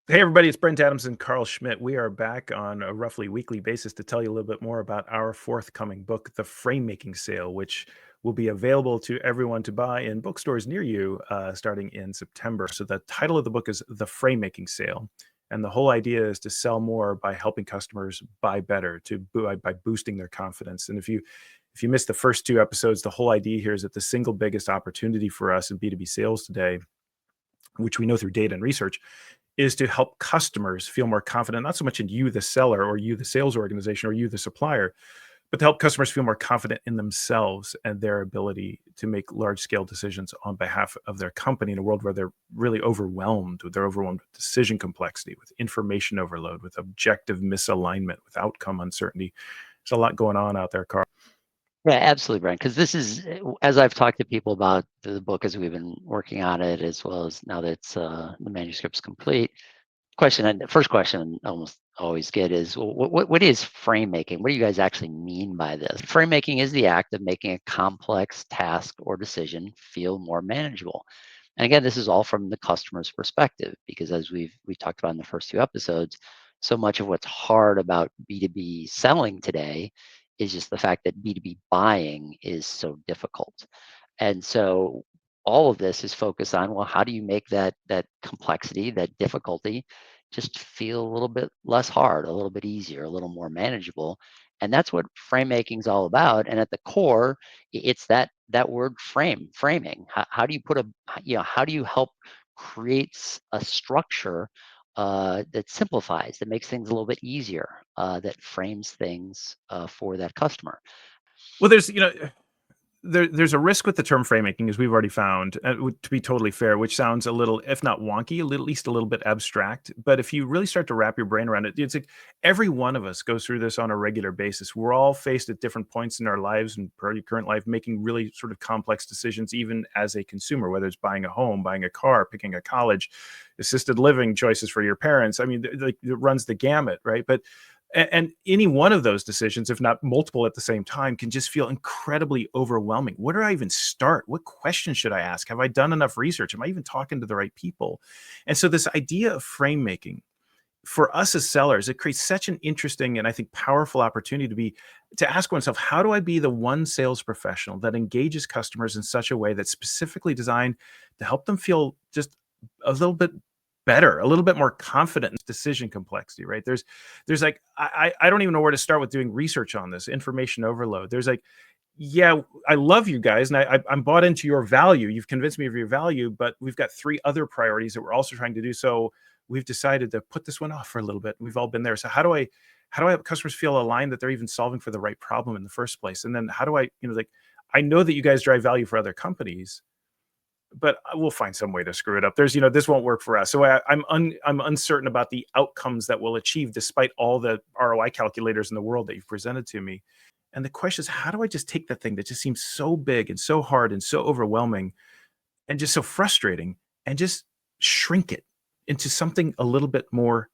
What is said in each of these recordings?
Hey, everybody, it's Brent Adams and Carl Schmidt. We are back on a roughly weekly basis to tell you a little bit more about our forthcoming book, The Framemaking Sale, which will be available to everyone to buy in bookstores near you starting in September. So, the title of the book is The Framemaking Sale. And the whole idea is to sell more by helping customers buy better, by boosting their confidence. And if you missed the first two episodes, the whole idea here is that the single biggest opportunity for us in B2B sales today, which we know through data and research, is to help customers feel more confident, not so much in you, the seller, or you, the sales organization, or you, the supplier, but to help customers feel more confident in themselves and their ability to make large scale decisions on behalf of their company in a world where they're really overwhelmed. They're overwhelmed with decision complexity, with information overload, with objective misalignment, with outcome uncertainty. There's a lot going on out there, Carl. Yeah, absolutely, Brian. Because this is, as I've talked to people about the book as we've been working on it, as well as now that the manuscript's complete. First question I almost always get is, well, what is frame making? What do you guys actually mean by this? Frame making is the act of making a complex task or decision feel more manageable. And again, this is all from the customer's perspective, because as we talked about in the first two episodes, so much of what's hard about B2B selling today is just the fact that B2B buying is so difficult. And so all of this is focused on, well, how do you make that complexity, that difficulty, just feel a little bit less hard, a little bit easier, a little more manageable. And that's what frame making is all about. And at the core, it's that word framing. How do you put how do you help create a structure that simplifies, that makes things a little bit easier, that frames things for that customer? Well, there's a risk with the term frame making, as we've already found, to be totally fair, which sounds a little, if not wonky, at least a little bit abstract. But if you really start to wrap your brain around it, it's like every one of us goes through this on a regular basis. We're all faced at different points in our lives and current life, making really sort of complex decisions, even as a consumer, whether it's buying a home, buying a car, picking a college, assisted living choices for your parents. I mean, like, it runs the gamut, right? But and any one of those decisions, if not multiple at the same time, can just feel incredibly overwhelming. Where do I even start? What questions should I ask? Have I done enough research? Am I even talking to the right people? And so this idea of frame making for us as sellers, it creates such an interesting and I think powerful opportunity to ask oneself, how do I be the one sales professional that engages customers in such a way that's specifically designed to help them feel just a little bit better, a little bit more confident in decision complexity, right? There's like, I don't even know where to start with doing research on this information overload. There's like, yeah, I love you guys, and I'm bought into your value. You've convinced me of your value, but we've got three other priorities that we're also trying to do. So we've decided to put this one off for a little bit. We've all been there. So how do I have customers feel aligned that they're even solving for the right problem in the first place? And then how do I, like, I know that you guys drive value for other companies, but we'll find some way to screw it up. This won't work for us. So I'm uncertain about the outcomes that we'll achieve despite all the ROI calculators in the world that you've presented to me. And the question is, how do I just take that thing that just seems so big and so hard and so overwhelming and just so frustrating and just shrink it into something a little bit more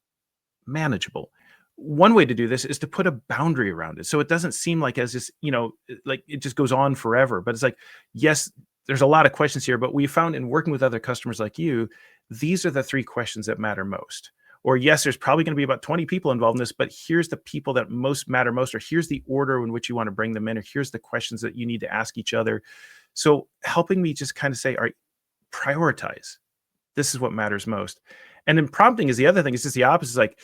manageable? One way to do this is to put a boundary around it. So it doesn't seem like as this, like it just goes on forever, but it's like, yes, there's a lot of questions here, but we found in working with other customers like you, these are the three questions that matter most. Or yes, there's probably going to be about 20 people involved in this, but here's the people that most matter most, or here's the order in which you want to bring them in, or here's the questions that you need to ask each other. So helping me just kind of say, all right, prioritize. This is what matters most. And then prompting is the other thing. It's just the opposite. It's like,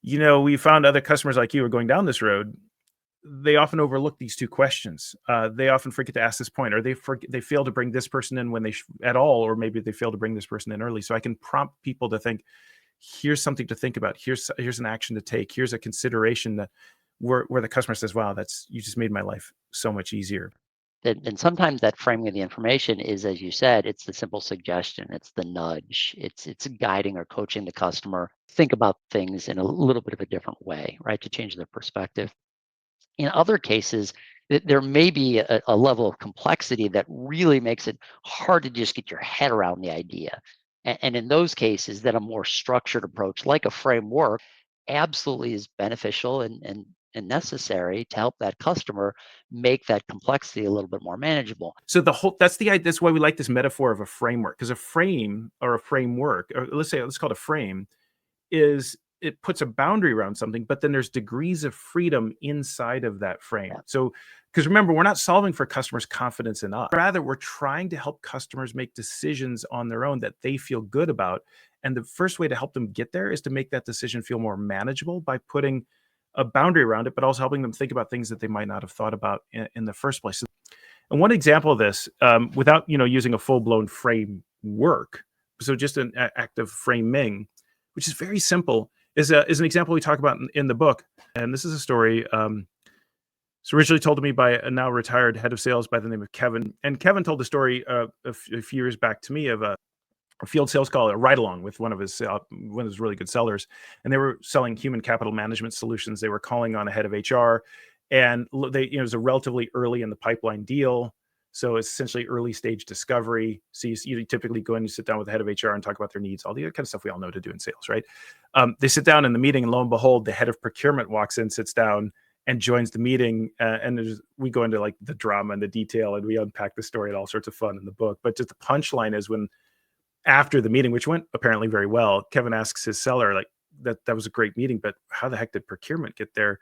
we found other customers like you are going down this road. They often overlook these two questions. They often forget to ask this point, or they fail to bring this person in when at all, or maybe they fail to bring this person in early. So I can prompt people to think, here's something to think about. Here's an action to take. Here's a consideration that where the customer says, wow, you just made my life so much easier. And sometimes that framing of the information is, as you said, it's the simple suggestion, it's the nudge, it's guiding or coaching the customer think about things in a little bit of a different way, right, to change their perspective. In other cases, there may be a level of complexity that really makes it hard to just get your head around the idea. And in those cases, then a more structured approach, like a framework, absolutely is beneficial and necessary to help that customer make that complexity a little bit more manageable. So that's why we like this metaphor of a framework, because a frame or a framework, or let's call it a frame, is it puts a boundary around something, but then there's degrees of freedom inside of that frame. Yeah. So, because remember, we're not solving for customers' confidence in us. Rather, we're trying to help customers make decisions on their own that they feel good about. And the first way to help them get there is to make that decision feel more manageable by putting a boundary around it, but also helping them think about things that they might not have thought about in the first place. And one example of this, without using a full-blown framework, so just an active framing, which is very simple, is an example we talk about in the book. And this is a story. It's originally told to me by a now retired head of sales by the name of Kevin. And Kevin told the story a few years back to me of a field sales call, a ride along with one of his really good sellers, and they were selling human capital management solutions. They were calling on a head of HR, and it was a relatively early in the pipeline deal. So it's essentially early stage discovery. So you typically go in and sit down with the head of HR and talk about their needs, all the other kind of stuff we all know to do in sales, right? They sit down in the meeting, and lo and behold, the head of procurement walks in, sits down, and joins the meeting. And we go into like the drama and the detail, and we unpack the story and all sorts of fun in the book. But just the punchline is when, after the meeting, which went apparently very well, Kevin asks his seller, like, that was a great meeting, but how the heck did procurement get there?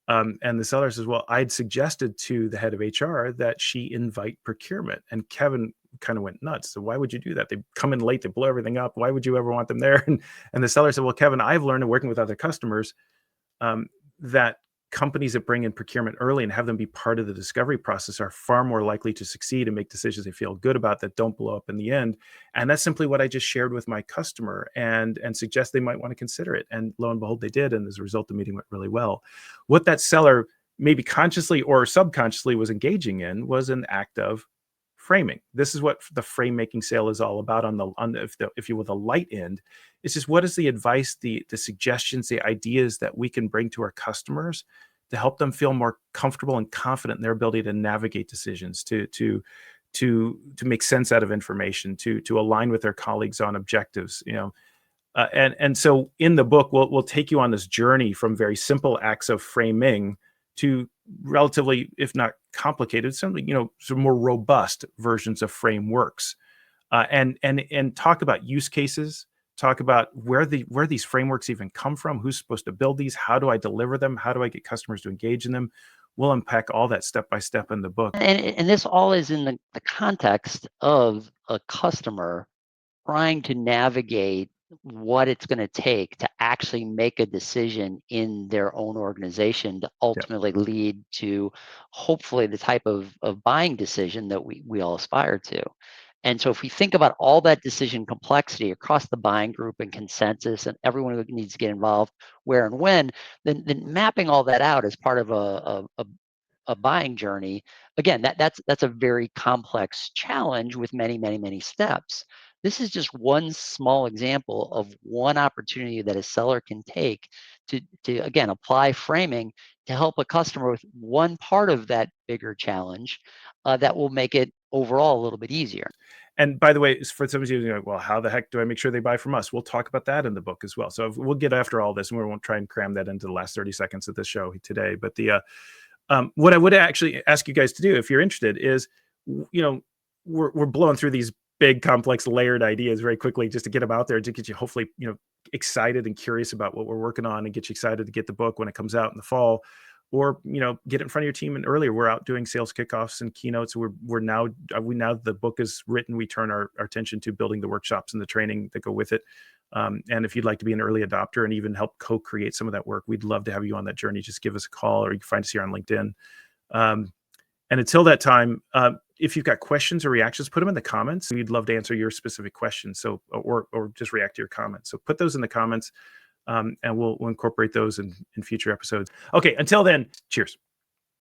And the seller says, well, I'd suggested to the head of HR that she invite procurement. And Kevin kind of went nuts. So why would you do that? They come in late, they blow everything up. Why would you ever want them there? And the seller said, well, Kevin, I've learned in working with other customers that companies that bring in procurement early and have them be part of the discovery process are far more likely to succeed and make decisions they feel good about that don't blow up in the end. And that's simply what I just shared with my customer and suggest they might want to consider it. And lo and behold, they did. And as a result, the meeting went really well. What that seller maybe consciously or subconsciously was engaging in was an act of framing. This is what the frame making sale is all about if you will, the light end. It's just, what is the advice, the suggestions, the ideas that we can bring to our customers to help them feel more comfortable and confident in their ability to navigate decisions, to make sense out of information, to align with their colleagues on objectives, and so in the book, we'll take you on this journey from very simple acts of framing to relatively, if not complicated, some more robust versions of frameworks, and talk about use cases, talk about where these frameworks even come from, who's supposed to build these, how do I deliver them, how do I get customers to engage in them. We'll unpack all that step by step in the book. And this all is in the context of a customer trying to navigate what it's going to take to actually make a decision in their own organization to ultimately lead to hopefully the type of buying decision that we all aspire to. And so if we think about all that decision complexity across the buying group and consensus and everyone who needs to get involved where and when, then mapping all that out as part of a buying journey, again, that's a very complex challenge with many steps. This is just one small example of one opportunity that a seller can take to again apply framing to help a customer with one part of that bigger challenge that will make it overall a little bit easier. And by the way, for some of you, like, well, how the heck do I make sure they buy from us? We'll talk about that in the book as well. So we'll get after all this, and we won't try and cram that into the last 30 seconds of this show today. But what I would actually ask you guys to do, if you're interested, is, we're blowing through these big, complex, layered ideas very quickly just to get them out there, to get you hopefully, excited and curious about what we're working on, and get you excited to get the book when it comes out in the fall, or get it in front of your team. And earlier, we're out doing sales kickoffs and keynotes. We're now the book is written, we turn our attention to building the workshops and the training that go with it. And if you'd like to be an early adopter and even help co-create some of that work, we'd love to have you on that journey. Just give us a call, or you can find us here on LinkedIn. And until that time, if you've got questions or reactions, put them in the comments. We'd love to answer your specific questions. So, or just react to your comments. So put those in the comments, and we'll incorporate those in future episodes. Okay, until then, cheers.